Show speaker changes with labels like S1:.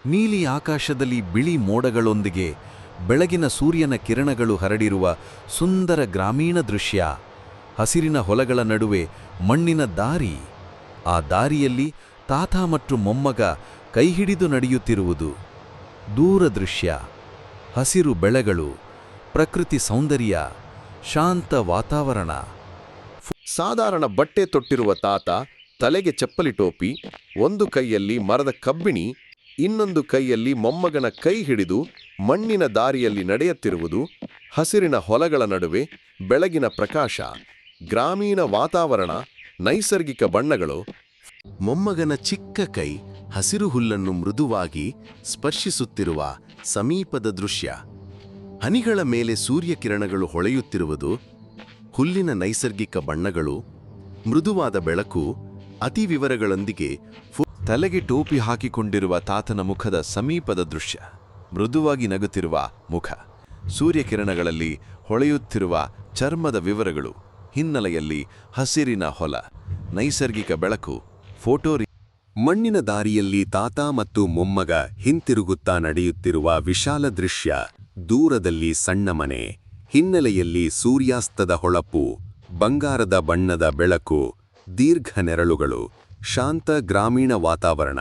S1: ನೀಲಿ ಆಕಾಶದಲ್ಲಿ ಬಿಳಿ ಮೋಡಗಳೊಂದಿಗೆ ಬೆಳಗಿನ ಸೂರ್ಯನ ಕಿರಣಗಳು ಹರಡಿರುವ ಸುಂದರ ಗ್ರಾಮೀಣ ದೃಶ್ಯ. ಹಸಿರಿನ ಹೊಲಗಳ ನಡುವೆ ಮಣ್ಣಿನ ದಾರಿ. ಆ ದಾರಿಯಲ್ಲಿ ತಾತ ಮತ್ತು ಮೊಮ್ಮಗ ಕೈಹಿಡಿದು ನಡೆಯುತ್ತಿರುವುದು. ದೂರ ದೃಶ್ಯ. ಹಸಿರು ಬೆಳೆಗಳು, ಪ್ರಕೃತಿ ಸೌಂದರ್ಯ, ಶಾಂತ ವಾತಾವರಣ.
S2: ಸಾಧಾರಣ ಬಟ್ಟೆ ತೊಟ್ಟಿರುವ ತಾತ, ತಲೆಗೆ ಚಪ್ಪಲಿ ಟೋಪಿ, ಒಂದು ಕೈಯಲ್ಲಿ ಮರದ ಕಬ್ಬಿಣಿ, ಇನ್ನೊಂದು ಕೈಯಲ್ಲಿ ಮೊಮ್ಮಗನ ಕೈ ಹಿಡಿದು ಮಣ್ಣಿನ ದಾರಿಯಲ್ಲಿ ನಡೆಯುತ್ತಿರುವುದು. ಹಸಿರಿನ ಹೊಲಗಳ ನಡುವೆ ಬೆಳಗಿನ ಪ್ರಕಾಶ, ಗ್ರಾಮೀಣ ವಾತಾವರಣ, ನೈಸರ್ಗಿಕ ಬಣ್ಣಗಳು.
S3: ಮೊಮ್ಮಗನ ಚಿಕ್ಕ ಕೈ ಹಸಿರು ಹುಲ್ಲನ್ನು ಮೃದುವಾಗಿ ಸ್ಪರ್ಶಿಸುತ್ತಿರುವ ಸಮೀಪದ ದೃಶ್ಯ. ಹನಿಗಳ ಮೇಲೆ ಸೂರ್ಯಕಿರಣಗಳು ಹೊಳೆಯುತ್ತಿರುವುದು. ಹುಲ್ಲಿನ ನೈಸರ್ಗಿಕ ಬಣ್ಣಗಳು, ಮೃದುವಾದ ಬೆಳಕು, ಅತಿ ವಿವರಗಳೊಂದಿಗೆ.
S1: ತಲೆಗೆ ಟೋಪಿ ಹಾಕಿಕೊಂಡಿರುವ ತಾತನ ಮುಖದ ಸಮೀಪದ ದೃಶ್ಯ. ಮೃದುವಾಗಿ ನಗುತ್ತಿರುವ ಮುಖ, ಸೂರ್ಯಕಿರಣಗಳಲ್ಲಿ ಹೊಳೆಯುತ್ತಿರುವ ಚರ್ಮದ ವಿವರಗಳು. ಹಿನ್ನೆಲೆಯಲ್ಲಿ ಹಸಿರಿನ ಹೊಲ, ನೈಸರ್ಗಿಕ ಬೆಳಕು. ಫೋಟೋ.
S3: ಮಣ್ಣಿನ ದಾರಿಯಲ್ಲಿ ತಾತ ಮತ್ತು ಮೊಮ್ಮಗ ಹಿಂತಿರುಗುತ್ತಾ ನಡೆಯುತ್ತಿರುವ ವಿಶಾಲ ದೃಶ್ಯ. ದೂರದಲ್ಲಿ ಸಣ್ಣ ಮನೆ, ಹಿನ್ನೆಲೆಯಲ್ಲಿ ಸೂರ್ಯಾಸ್ತದ ಹೊಳಪು, ಬಂಗಾರದ ಬಣ್ಣದ ಬೆಳಕು, ದೀರ್ಘ ನೆರಳುಗಳು. ಶಾಂತ ಗ್ರಾಮೀಣ ವಾತಾವರಣ.